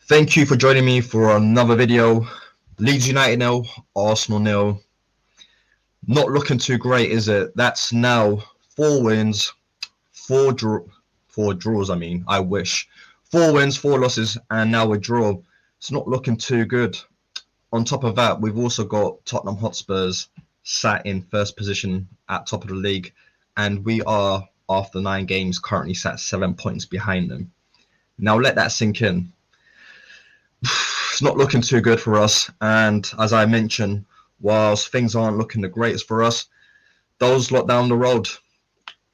Thank you for joining me for another video. Leeds United nil, Arsenal nil. Not looking too great, is it? That's now 4 wins, four draws. I wish 4 wins, 4 losses, and now a draw. It's not looking too good. On top of that, we've also got Tottenham Hotspurs sat in first position at top of the league, and we are, after 9 games, currently sat 7 points behind them. Now let that sink in. It's not looking too good for us. And as I mentioned, whilst things aren't looking the greatest for us, those lot down the road,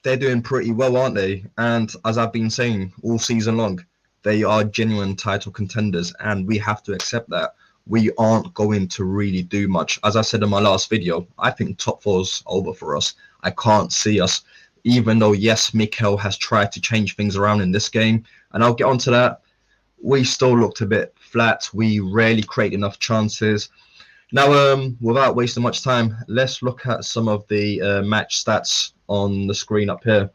they're doing pretty well, aren't they? And as I've been saying all season long, they are genuine title contenders, and we have to accept that. We aren't going to really do much. As I said in my last video, I think top four's over for us. I can't see us, even though, yes, Mikel has tried to change things around in this game, and I'll get onto that. We still looked a bit flat. We rarely create enough chances. Now, without wasting much time, let's look at some of the match stats on the screen up here.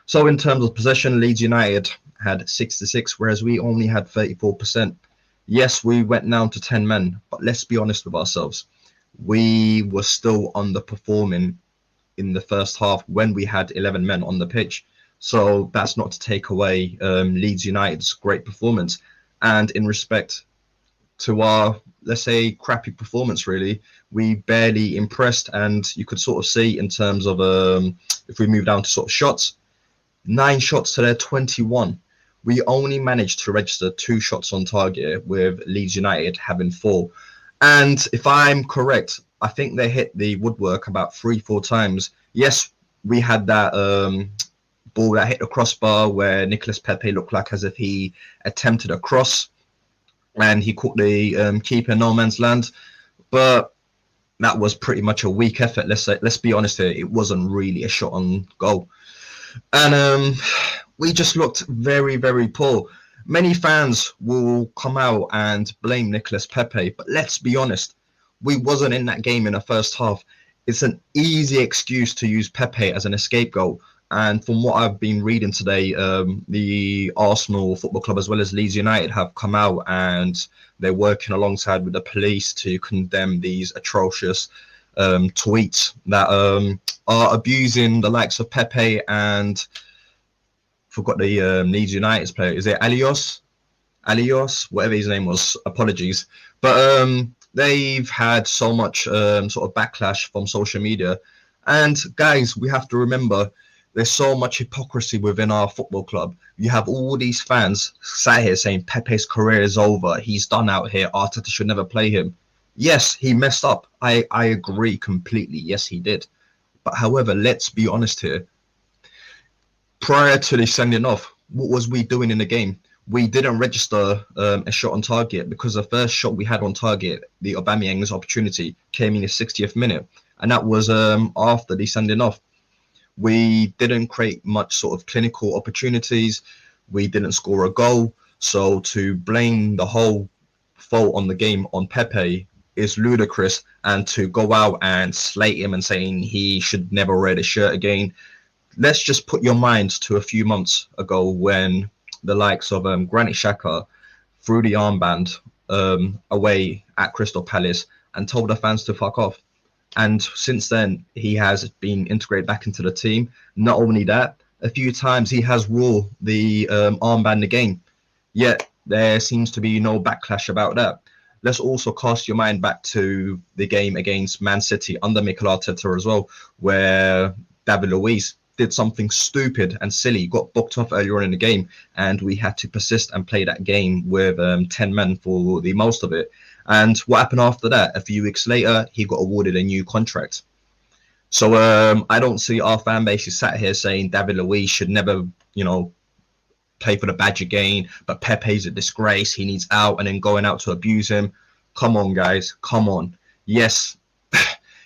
So in terms of possession, Leeds United had 66, whereas we only had 34%. Yes, we went down to 10 men, but let's be honest with ourselves. We were still underperforming in the first half when we had 11 men on the pitch. So that's not to take away Leeds United's great performance. And in respect to our, let's say, crappy performance, really, we barely impressed. And you could sort of see in terms of, if we move down to sort of shots, 9 shots to their 21. We only managed to register 2 shots on target, with Leeds United having 4. And if I'm correct, I think they hit the woodwork about 3-4 times. Yes, we had that ball that hit the crossbar where Nicolas Pepe looked like as if he attempted a cross and he caught the keeper in no man's land, but that was pretty much a weak effort. Let's be honest here, it wasn't really a shot on goal, and we just looked very, very poor. Many fans will come out and blame Nicolas Pepe, but let's be honest, we wasn't in that game in the first half. It's an easy excuse to use Pepe as an scapegoat. And from what I've been reading today, the Arsenal Football Club as well as Leeds United have come out and they're working alongside with the police to condemn these atrocious tweets that are abusing the likes of Pepe and forgot the Leeds United's player. Is it Alios, whatever his name was? Apologies, but they've had so much sort of backlash from social media. And guys, we have to remember, there's so much hypocrisy within our football club. You have all these fans sat here saying Pepe's career is over. He's done out here. Arteta should never play him. Yes, he messed up. I agree completely. Yes, he did. But however, let's be honest here. Prior to the sending off, what was we doing in the game? We didn't register a shot on target because the first shot we had on target, the Aubameyang's opportunity, came in the 60th minute. And that was after the sending off. We didn't create much sort of clinical opportunities. We didn't score a goal. So to blame the whole fault on the game on Pepe is ludicrous. And to go out and slate him and saying he should never wear the shirt again. Let's just put your mind to a few months ago when the likes of Granit Xhaka threw the armband away at Crystal Palace and told the fans to fuck off. And since then, he has been integrated back into the team. Not only that, a few times he has wore the armband again. Yet there seems to be no backlash about that. Let's also cast your mind back to the game against Man City under Mikel Arteta as well, where David Luiz did something stupid and silly, got booked off earlier on in the game, and we had to persist and play that game with 10 men for the most of it. And what happened after that? A few weeks later, he got awarded a new contract. So I don't see our fan base is sat here saying David Luiz should never, play for the badge again, but Pepe's a disgrace, he needs out, and then going out to abuse him. Come on, guys, come on. Yes,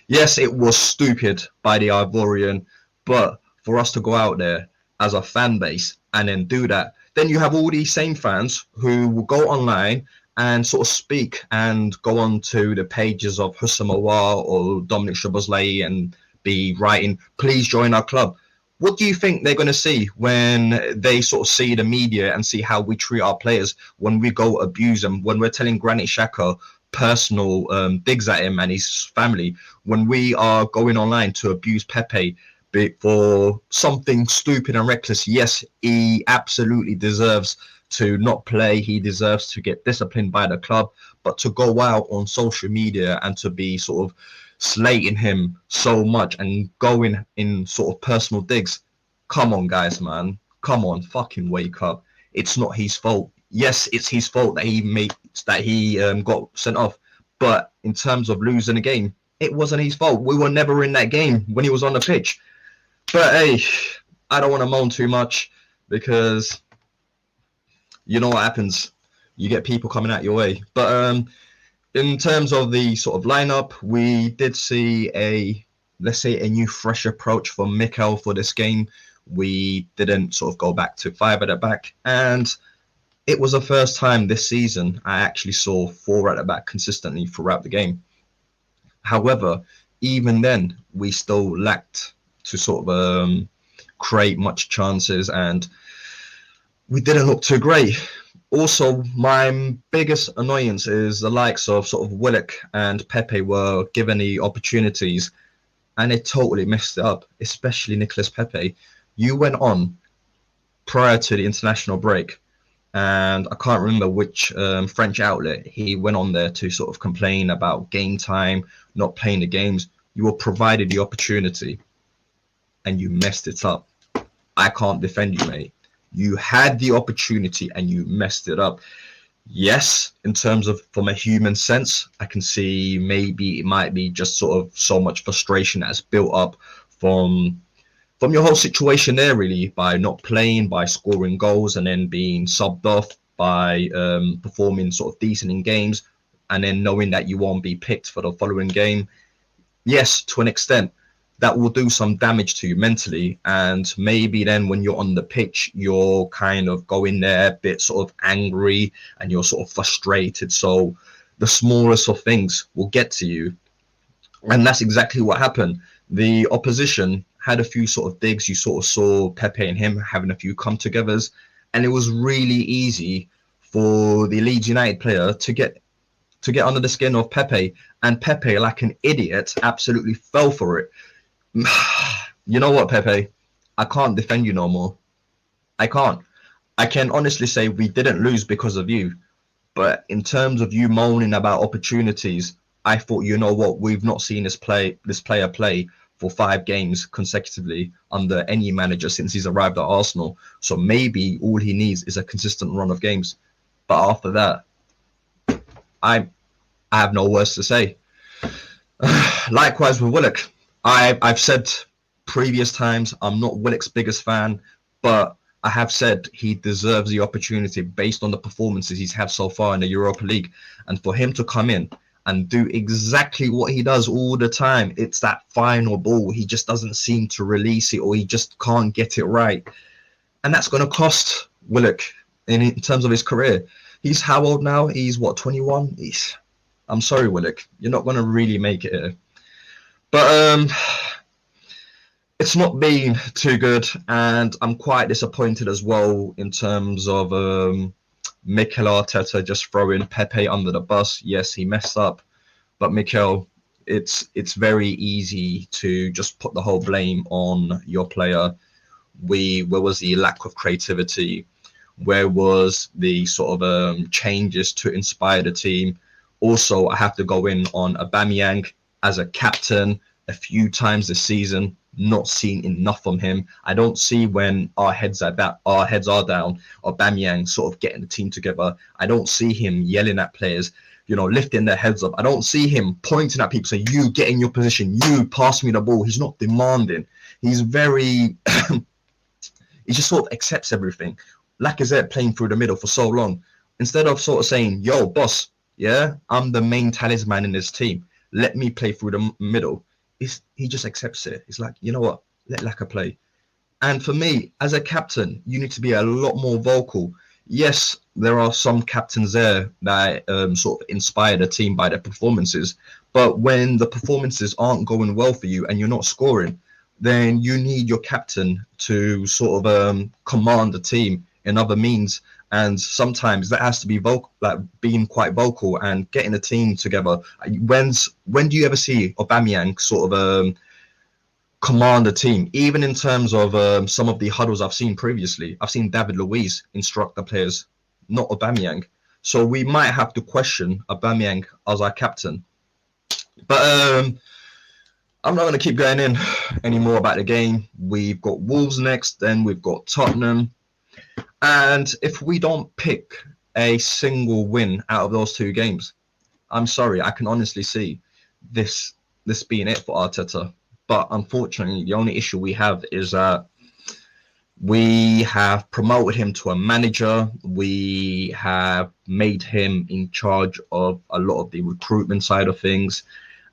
yes, it was stupid by the Ivorian, but for us to go out there as a fan base and then do that, then you have all these same fans who will go online and sort of speak and go on to the pages of Houssem Aouar or Dominic Szoboszlai and be writing, please join our club. What do you think they're going to see when they sort of see the media and see how we treat our players when we go abuse them, when we're telling Granit Xhaka personal digs at him and his family, when we are going online to abuse Pepe for something stupid and reckless? Yes, he absolutely deserves to not play. He deserves to get disciplined by the club, but to go out on social media and to be sort of slating him so much and going in sort of personal digs. Come on, guys, man. Come on, fucking wake up. It's not his fault. Yes, it's his fault that he got sent off. But in terms of losing a game, it wasn't his fault. We were never in that game when he was on the pitch. But hey, I don't want to moan too much because you know what happens. You get people coming out your way. But in terms of the sort of lineup, we did see let's say, a new, fresh approach from Mikel for this game. We didn't sort of go back to five at the back, and it was the first time this season I actually saw four at the back consistently throughout the game. However, even then, we still lacked to sort of create much chances, and we didn't look too great. Also, my biggest annoyance is the likes of sort of Willock and Pepe were given the opportunities and they totally messed it up, especially Nicolas Pepe. You went on prior to the international break, and I can't remember which French outlet he went on there to sort of complain about game time, not playing the games. You were provided the opportunity and you messed it up. I can't defend you, mate. You had the opportunity and you messed it up. Yes, in terms of from a human sense, I can see maybe it might be just sort of so much frustration that's built up from your whole situation there, really, by not playing, by scoring goals and then being subbed off, by performing sort of decent in games and then knowing that you won't be picked for the following game. Yes, to an extent, that will do some damage to you mentally. And maybe then when you're on the pitch, you're kind of going there a bit sort of angry and you're sort of frustrated. So the smallest of things will get to you. And that's exactly what happened. The opposition had a few sort of digs. You sort of saw Pepe and him having a few come-togethers. And it was really easy for the Leeds United player to get under the skin of Pepe. And Pepe, like an idiot, absolutely fell for it. You know what, Pepe? I can't defend you no more. I can't. I can honestly say we didn't lose because of you. But in terms of you moaning about opportunities, I thought, you know what, we've not seen this player play for 5 games consecutively under any manager since he's arrived at Arsenal. So maybe all he needs is a consistent run of games. But after that, I have no words to say. Likewise with Willock. I've said previous times I'm not Willock's biggest fan, but I have said he deserves the opportunity based on the performances he's had so far in the Europa League. And for him to come in and do exactly what he does all the time, it's that final ball. He just doesn't seem to release it, or he just can't get it right. And that's going to cost Willock in terms of his career. He's how old now? He's what, 21? I'm sorry, Willock. You're not going to really make it here. But it's not been too good, and I'm quite disappointed as well in terms of Mikel Arteta just throwing Pepe under the bus. Yes, he messed up, but Mikel, it's very easy to just put the whole blame on your player. Where was the lack of creativity? Where was the sort of changes to inspire the team? Also, I have to go in on Aubameyang as a captain a few times this season. Not seen enough from him. I don't see when our heads are down, Aubameyang sort of getting the team together. I don't see him yelling at players, lifting their heads up. I don't see him pointing at people saying, you get in your position, you pass me the ball. He's not demanding. He's very, he just sort of accepts everything. Lacazette playing through the middle for so long. Instead of sort of saying, yo, boss, yeah, I'm the main talisman in this team. Let me play through the middle. He just accepts it. He's like, you know what? Let Laka play. And for me, as a captain, you need to be a lot more vocal. Yes, there are some captains there that sort of inspire the team by their performances. But when the performances aren't going well for you and you're not scoring, then you need your captain to sort of command the team in other means. And sometimes that has to be vocal, like being quite vocal and getting a team together. When do you ever see Aubameyang sort of command a team? Even in terms of some of the huddles I've seen previously, I've seen David Luiz instruct the players, not Aubameyang. So we might have to question Aubameyang as our captain. But I'm not going to keep going in anymore about the game. We've got Wolves next, then we've got Tottenham. And if we don't pick a single win out of those two games, I'm sorry, I can honestly see this being it for Arteta. But unfortunately, the only issue we have is that we have promoted him to a manager. We have made him in charge of a lot of the recruitment side of things.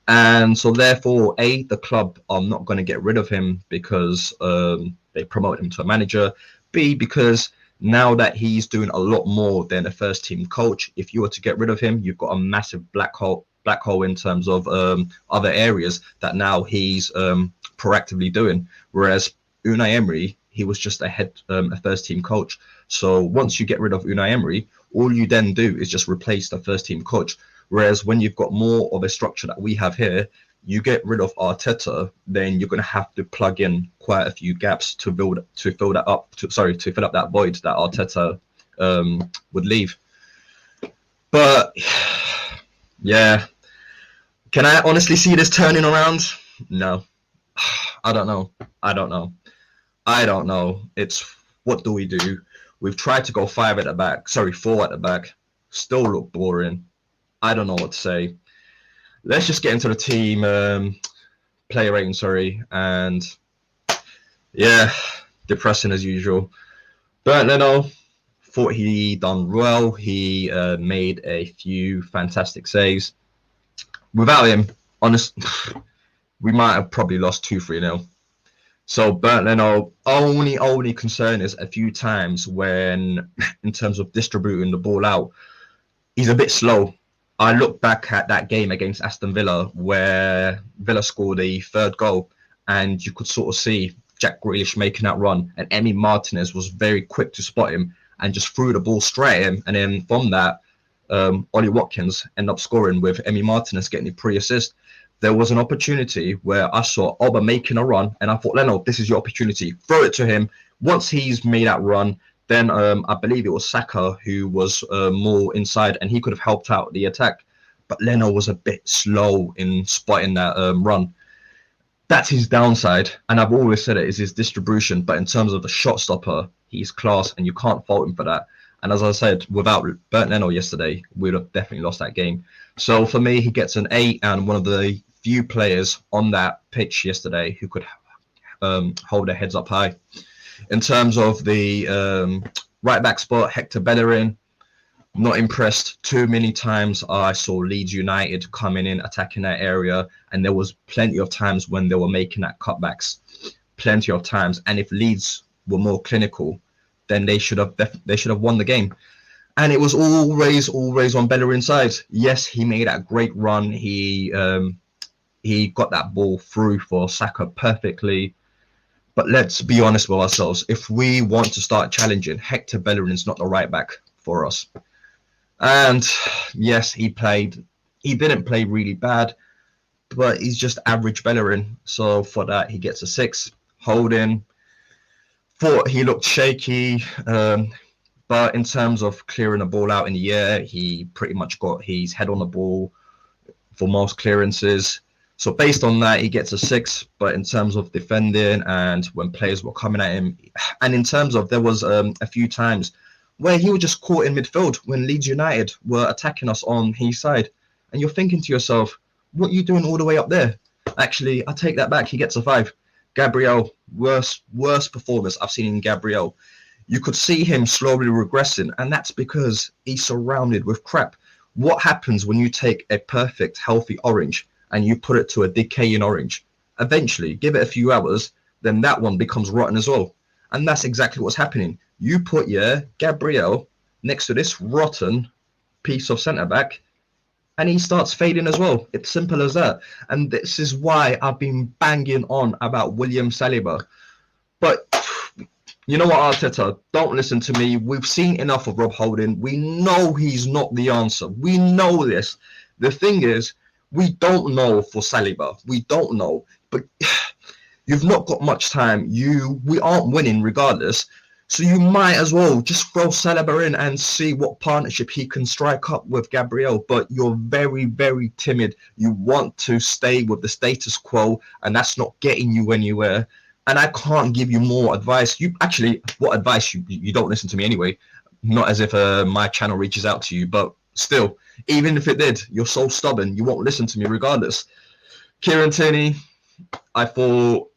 And so therefore, the club are not going to get rid of him because they promote him to a manager. B, because now that he's doing a lot more than a first team coach, if you were to get rid of him, you've got a massive black hole in terms of other areas that now he's proactively doing. Whereas Unai Emery, he was just a first team coach. So once you get rid of Unai Emery, all you then do is just replace the first team coach. Whereas when you've got more of a structure that we have here, you get rid of Arteta, then you're going to have to plug in quite a few gaps to fill up that void that Arteta would leave. But yeah, can I honestly see this turning around? No, I don't know. It's what do we do? We've tried to go 4 at the back, still look boring. I don't know what to say. Let's just get into the team player rating, and yeah, depressing as usual. Bernd Leno, thought he done well. He made a few fantastic saves. Without him, we might have probably lost 2-3-0. So Bernd Leno, only concern is a few times when, in terms of distributing the ball out, he's a bit slow. I look back at that game against Aston Villa where Villa scored the third goal, and you could sort of see Jack Grealish making that run, and Emi Martinez was very quick to spot him and just threw the ball straight at him. And then from that, Ollie Watkins ended up scoring with Emi Martinez getting the pre-assist. There was an opportunity where I saw Oba making a run, and I thought, Leno, this is your opportunity. Throw it to him. Once he's made that run, then I believe it was Saka who was more inside, and he could have helped out the attack. But Leno was a bit slow in spotting that run. That's his downside, and I've always said it is his distribution. But in terms of the shot stopper, he's class, and you can't fault him for that. And as I said, without Bernd Leno yesterday, we'd have definitely lost that game. So for me, he gets an 8, and one of the few players on that pitch yesterday who could hold their heads up high. In terms of the right back spot, Hector Bellerin, not impressed. Too many times I saw Leeds United coming in, attacking that area, and there was plenty of times when they were making that cutbacks. Plenty of times. And if Leeds were more clinical, then they should have won the game. And it was always on Bellerin's side. Yes, he made that great run. He got that ball through for Saka perfectly. But let's be honest with ourselves. If we want to start challenging, Hector Bellerin's not the right back for us. And yes, he didn't play really bad, but he's just average Bellerin. So for that, he gets a 6. Holding, thought he looked shaky. But in terms of clearing the ball out in the air, he pretty much got his head on the ball for most clearances. So based on that, he gets a 6. But in terms of defending and when players were coming at him, and in terms of there was a few times where he was just caught in midfield when Leeds United were attacking us on his side. And you're thinking to yourself, what are you doing all the way up there? Actually, I take that back. He gets a 5. Gabriel, worst performance I've seen in Gabriel. You could see him slowly regressing, and that's because he's surrounded with crap. What happens when you take a perfect, healthy orange and you put it to a decaying orange? Eventually, give it a few hours, then that one becomes rotten as well. And that's exactly what's happening. You put Gabriel next to this rotten piece of centre-back, and he starts fading as well. It's simple as that. And this is why I've been banging on about William Saliba. But you know what, Arteta? Don't listen to me. We've seen enough of Rob Holding. We know he's not the answer. We know this. The thing is, we don't know for Saliba. We don't know. But you've not got much time. We aren't winning regardless. So you might as well just throw Saliba in and see what partnership he can strike up with Gabriel. But you're very, very timid. You want to stay with the status quo, and that's not getting you anywhere. And I can't give you more advice. You actually, what advice? You don't listen to me anyway. Not as if my channel reaches out to you, but still, even if it did, you're so stubborn. You won't listen to me regardless. Kieran Tierney, I thought,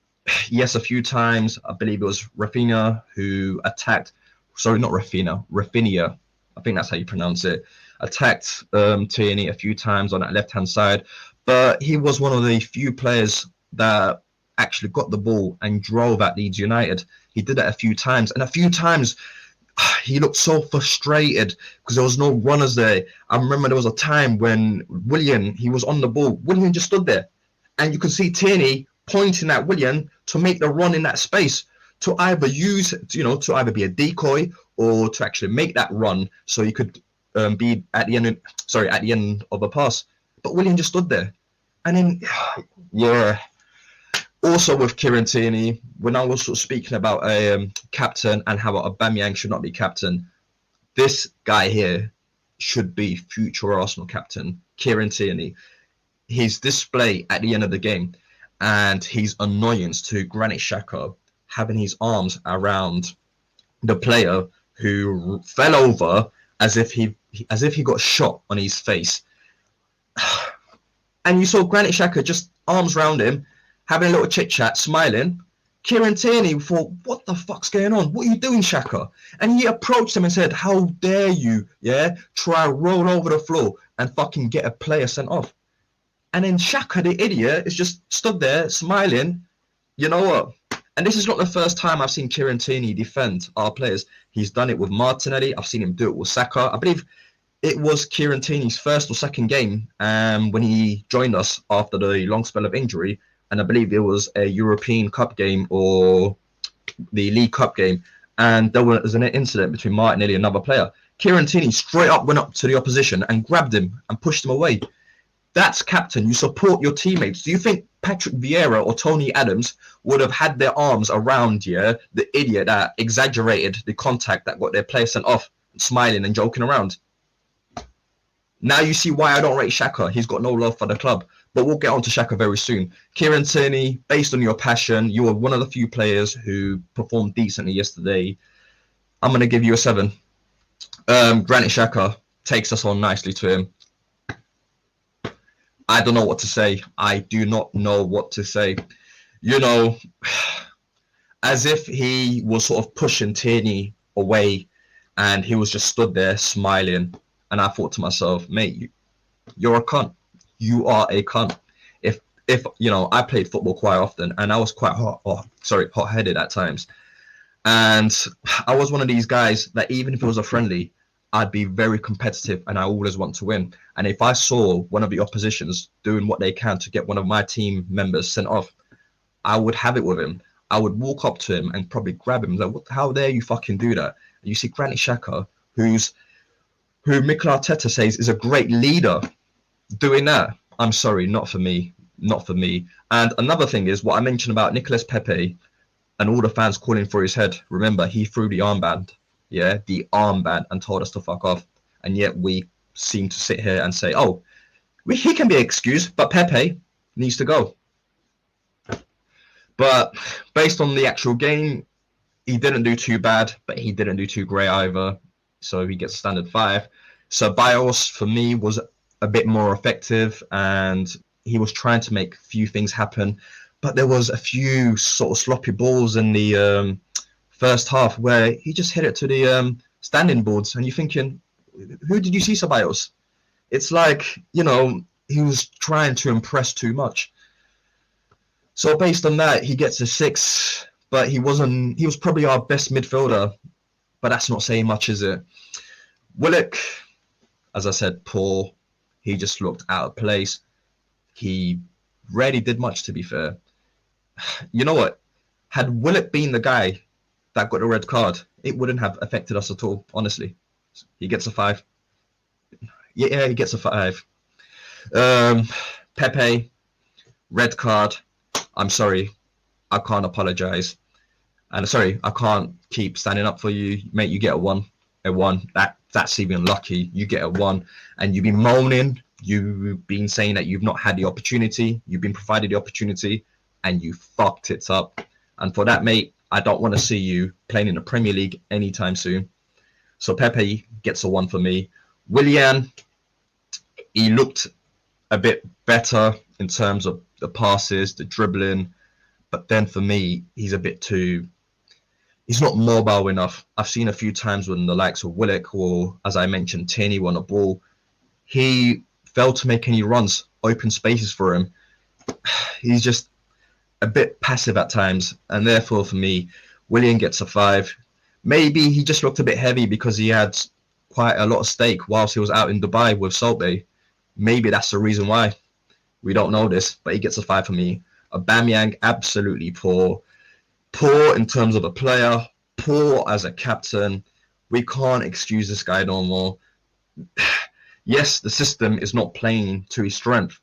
yes, a few times. I believe it was Rafinha who attacked. Sorry, not Rafinha. I think that's how you pronounce it. Attacked Tierney a few times on that left-hand side. But he was one of the few players that actually got the ball and drove at Leeds United. He did that a few times. And a few times, he looked so frustrated because there was no runners there. I remember there was a time when Willian, he was on the ball. Willian just stood there. And you could see Tierney pointing at Willian to make the run in that space, to either use, to either be a decoy or to actually make that run so he could be at the end of a pass. But Willian just stood there. And then, yeah. Also with Kieran Tierney, when I was sort of speaking about a captain and how Aubameyang should not be captain, this guy here should be future Arsenal captain, Kieran Tierney. His display at the end of the game and his annoyance to Granit Xhaka having his arms around the player who fell over as if he got shot on his face. And you saw Granit Xhaka just arms around him, having a little chit chat, smiling. Kieran Tierney thought, what the fuck's going on? What are you doing, Xhaka? And he approached him and said, how dare you, try to roll over the floor and fucking get a player sent off. And then Xhaka, the idiot, is just stood there smiling. You know what? And this is not the first time I've seen Kieran Tierney defend our players. He's done it with Martinelli. I've seen him do it with Saka. I believe it was Kieran Tierney's first or second game when he joined us after the long spell of injury. And I believe it was a European Cup game or the League Cup game. And there was an incident between Martinelli and another player. Kieran Tierney straight up went up to the opposition and grabbed him and pushed him away. That's captain. You support your teammates. Do you think Patrick Vieira or Tony Adams would have had their arms around the idiot that exaggerated the contact that got their player sent off, smiling and joking around? Now you see why I don't rate Xhaka. He's got no love for the club. But we'll get on to Xhaka very soon. Kieran Tierney, based on your passion, you were one of the few players who performed decently yesterday. I'm going to give you a 7. Granit Xhaka takes us on nicely to him. I don't know what to say. I do not know what to say. As if he was sort of pushing Tierney away and he was just stood there smiling. And I thought to myself, mate, you're a cunt. You are a cunt. If I played football quite often and I was quite hot-headed at times. And I was one of these guys that even if it was a friendly, I'd be very competitive and I always want to win. And if I saw one of the oppositions doing what they can to get one of my team members sent off, I would have it with him. I would walk up to him and probably grab him. Like, how dare you fucking do that? And you see Granit Xhaka, who Mikel Arteta says is a great leader, doing that. I'm sorry, not for me. Not for me. And another thing is what I mentioned about Nicolas Pepe and all the fans calling for his head. Remember, he threw the armband. Yeah, the armband, and told us to fuck off. And yet we seem to sit here and say, oh, he can be excused, but Pepe needs to go. But based on the actual game, he didn't do too bad, but he didn't do too great either. So he gets standard 5. So Bios, for me, was a bit more effective, and he was trying to make a few things happen. But there was a few sort of sloppy balls in the first half where he just hit it to the standing boards, and you're thinking, who did you see, Ceballos? It's like, he was trying to impress too much. So based on that, he gets a 6, but he was probably our best midfielder, but that's not saying much, is it? Willock, as I said, poor. He just looked out of place. He rarely did much, to be fair. You know what? Had Willock been the guy that got the red card, it wouldn't have affected us at all, honestly. He gets a 5. Yeah, he gets a 5. Pepe, red card. I'm sorry. I can't apologize. And sorry, I can't keep standing up for you, mate. You get a 1. A 1. That's even lucky. You get a 1. And you've been moaning. You've been saying that you've not had the opportunity. You've been provided the opportunity, and you fucked it up. And for that, mate, I don't want to see you playing in the Premier League anytime soon. So Pepe gets a 1 for me. Willian, he looked a bit better in terms of the passes, the dribbling. But then for me, he's not mobile enough. I've seen a few times when the likes of Willock or, as I mentioned, Tierney won a ball. He failed to make any runs, open spaces for him. He's just a bit passive at times. And therefore, for me, Willian gets a 5. Maybe he just looked a bit heavy because he had quite a lot of stake whilst he was out in Dubai with Salt Bay. Maybe that's the reason why. We don't know this, but he gets a 5 for me. Aubameyang, absolutely poor. Poor in terms of a player, poor as a captain. We can't excuse this guy no more. Yes, the system is not playing to his strength,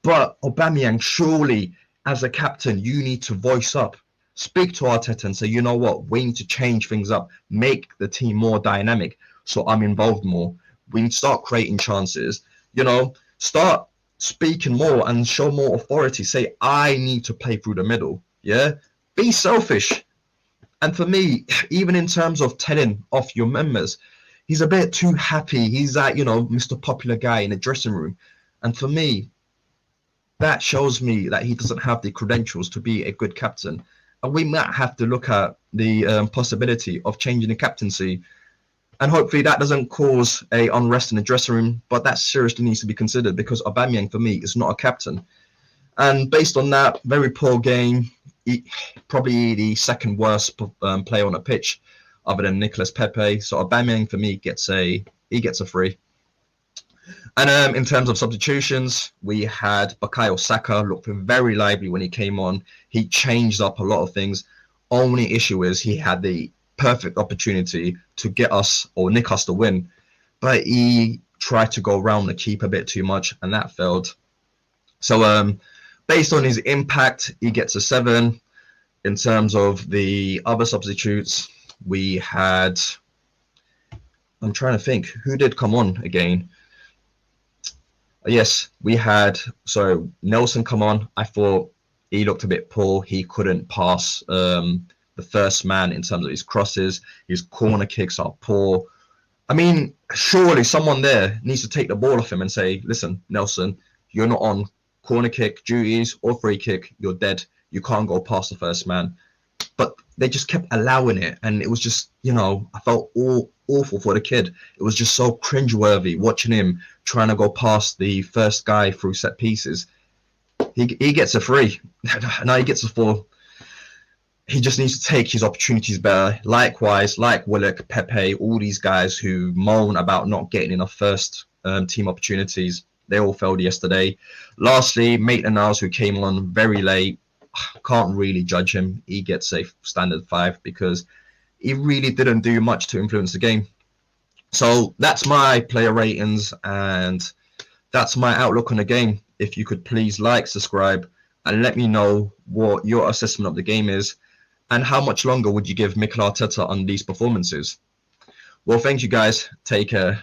but Aubameyang, surely as a captain, you need to voice up. Speak to Arteta and say, you know what, we need to change things up, make the team more dynamic so I'm involved more. We need to start creating chances, start speaking more and show more authority. Say, I need to play through the middle, yeah? Be selfish. And for me, even in terms of telling off your members, he's a bit too happy. He's that, Mr. Popular guy in the dressing room. And for me, that shows me that he doesn't have the credentials to be a good captain. And we might have to look at the possibility of changing the captaincy. And hopefully that doesn't cause a unrest in the dressing room. But that seriously needs to be considered because Aubameyang, for me, is not a captain. And based on that, very poor game. Probably the second worst player on a pitch other than Nicolas Pepe. So Aubameyang, for me, gets a 3. And in terms of substitutions, we had Bukayo Saka looked very lively when he came on. He changed up a lot of things. Only issue is he had the perfect opportunity to get us or nick us the win, but he tried to go around the keeper a bit too much, and that failed. So based on his impact, he gets a 7. In terms of the other substitutes, we had, I'm trying to think, who did come on again? Yes, we had, so Nelson come on. I thought he looked a bit poor. He couldn't pass the first man in terms of his crosses. His corner kicks are poor. I mean, surely someone there needs to take the ball off him and say, listen, Nelson, you're not on corner kick duties or free kick. You're dead. You can't go past the first man. But they just kept allowing it. And it was just, I felt awful for the kid. It was just so cringeworthy watching him trying to go past the first guy through set pieces. He gets a 3. No, he gets a 4. He just needs to take his opportunities better. Likewise, like Willock, Pepe, all these guys who moan about not getting enough first team opportunities. They all failed yesterday. Lastly, Maitland-Niles, who came on very late. Can't really judge him. He gets a standard 5 because he really didn't do much to influence the game. So that's my player ratings and that's my outlook on the game. If you could please like, subscribe, and let me know what your assessment of the game is and how much longer would you give Mikel Arteta on these performances. Well, thank you guys. Take care.